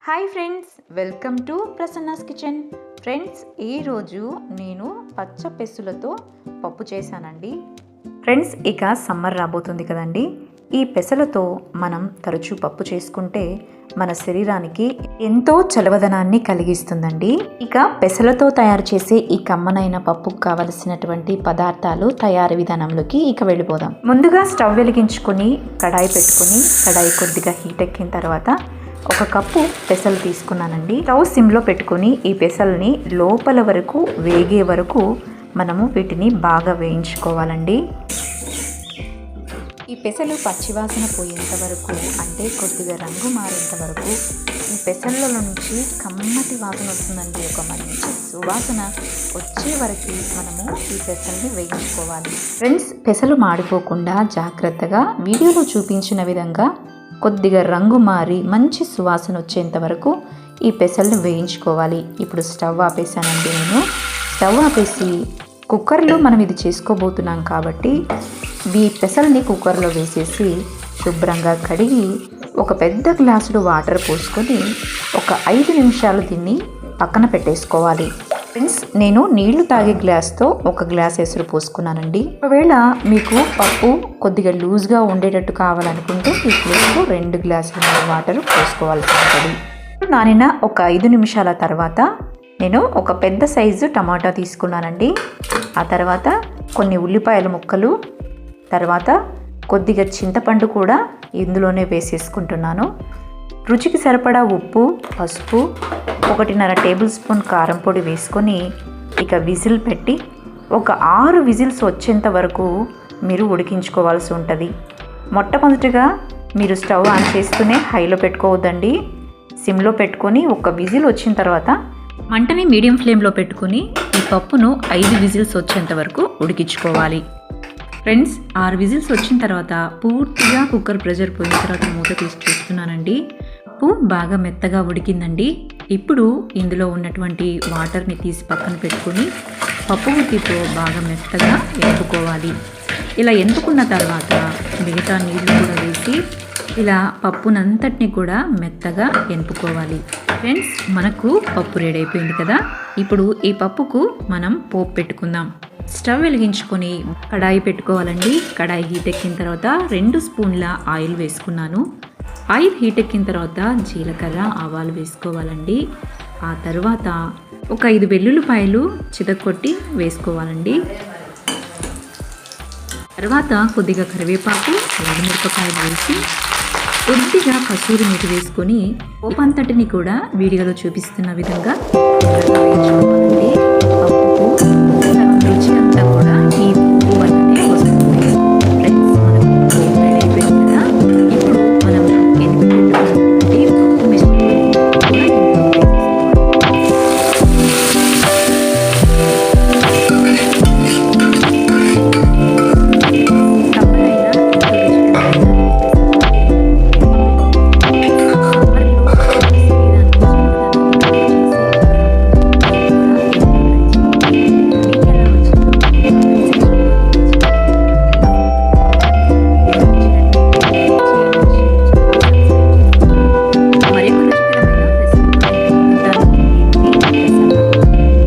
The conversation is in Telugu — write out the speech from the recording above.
Hi friends, welcome to Prasanna's kitchen. Friends, ఈరోజు నేను పచ్చ పెసలతో పప్పు చేశానండి. ఫ్రెండ్స్, ఇక సమ్మర్ రాబోతుంది కదండి. ఈ పెసలతో మనం తరచూ పప్పు చేసుకుంటే మన శరీరానికి ఎంతో చలవదనాన్ని కలిగిస్తుందండి. ఇక పెసలతో తయారు చేసే ఈ కమ్మనైన పప్పుకు కావలసినటువంటి పదార్థాలు తయారీ విధానంలోకి ఇక వెళ్ళిపోదాం. ముందుగా స్టవ్ వెలిగించుకొని కడాయి పెట్టుకొని కడాయి కొద్దిగా హీట్ ఎక్కిన తర్వాత ఒక కప్పు పెసలు తీసుకున్నానండి. స్టవ్ సిమ్లో పెట్టుకొని ఈ పెసల్ని లోపల వరకు వేగే వరకు మనము వీటిని బాగా వేయించుకోవాలండి. ఈ పెసలు పచ్చివాసన పోయేంత వరకు, అంటే కొద్దిగా రంగు మారేంత వరకు ఈ పెసల్లో నుంచి కమ్మటి వాసన వస్తుందండి. ఒక మంచి సువాసన వచ్చే వరకు మనము ఈ పెసల్ని వేయించుకోవాలి. ఫ్రెండ్స్, పెసలు మాడిపోకుండా జాగ్రత్తగా వీడియోలో చూపించిన విధంగా కొద్దిగా రంగు మారి మంచి సువాసన వచ్చేంత వరకు ఈ పెసల్ని వేయించుకోవాలి. ఇప్పుడు స్టవ్ ఆపేసానండి. నేను స్టవ్ ఆపేసి కుక్కర్లో మనం ఇది చేసుకోబోతున్నాం కాబట్టి ఈ పెసల్ని కుక్కర్లో వేసేసి శుభ్రంగా కడిగి ఒక పెద్ద గ్లాసుడు వాటర్ పోసుకొని ఒక 5 నిమిషాలు దీన్ని పక్కన పెట్టేసుకోవాలి. ఫ్రెండ్స్, నేను నీళ్లు తాగే గ్లాస్తో ఒక గ్లాస్ ఎసురు పోసుకున్నానండి. ఒకవేళ మీకు పప్పు కొద్దిగా లూజ్గా ఉండేటట్టు కావాలనుకుంటే ఈ ప్లేస్లో 2 గ్లాసుల వాటర్ పోసుకోవాల్సి ఉంటుంది. నానిన ఒక 5 నిమిషాల తర్వాత నేను ఒక పెద్ద సైజు టమాటా తీసుకున్నానండి. ఆ తర్వాత కొన్ని ఉల్లిపాయల ముక్కలు, తర్వాత కొద్దిగా చింతపండు కూడా ఇందులోనే వేసేసుకుంటున్నాను. రుచికి సరిపడా ఉప్పు, పసుపు, 1.5 టేబుల్ స్పూన్ కారం పొడి వేసుకొని ఇక విజిల్ పెట్టి ఒక 6 విజిల్స్ వచ్చేంత వరకు మీరు ఉడికించుకోవాల్సి ఉంటుంది. మొట్టమొదటిగా మీరు స్టవ్ ఆన్ చేస్తూనే హైలో పెట్టుకోవద్దండి. సిమ్లో పెట్టుకొని ఒక విజిల్ వచ్చిన తర్వాత మంటని మీడియం ఫ్లేమ్లో పెట్టుకొని ఈ పప్పును 5 విజిల్స్ వచ్చేంత వరకు ఉడికించుకోవాలి. ఫ్రెండ్స్, 6 విజిల్స్ వచ్చిన తర్వాత పూర్తిగా కుక్కర్ ప్రెషర్ పోయిన తర్వాత మూత తీసి చూస్తున్నానండి. పప్పు బాగా మెత్తగా ఉడికిందండి. ఇప్పుడు ఇందులో ఉన్నటువంటి వాటర్ని తీసి పక్కన పెట్టుకొని పప్పు గుత్తితో బాగా మెత్తగా ఎంపుకోవాలి. ఇలా ఎంపుకున్న తర్వాత మిగతా నీళ్లు కూడా వేసి ఇలా పప్పునంతటిని కూడా మెత్తగా ఎంపుకోవాలి. ఫ్రెండ్స్, మనకు పప్పు రెడీ అయిపోయింది కదా. ఇప్పుడు ఈ పప్పుకు మనం పోపు పెట్టుకుందాం. స్టవ్ వెలిగించుకొని కడాయి పెట్టుకోవాలండి. కడాయి హీట్ ఎక్కిన తర్వాత 2 స్పూన్ల ఆయిల్ వేసుకున్నాను. ఆయిల్ హీట్ ఎక్కిన తర్వాత జీలకర్ర, ఆవాలు వేసుకోవాలండి. ఆ తర్వాత ఒక 5 వెల్లుల్లిపాయలు చితక్కొట్టి వేసుకోవాలండి. తర్వాత కొద్దిగా కరివేపాకు, ఎండుమిరపకాయలు వేసి కొద్దిగా కసూరి మేతి వేసుకొని పోపంతటిని కూడా వీడియోలో చూపిస్తున్న విధంగా వేయించుకోవాలి.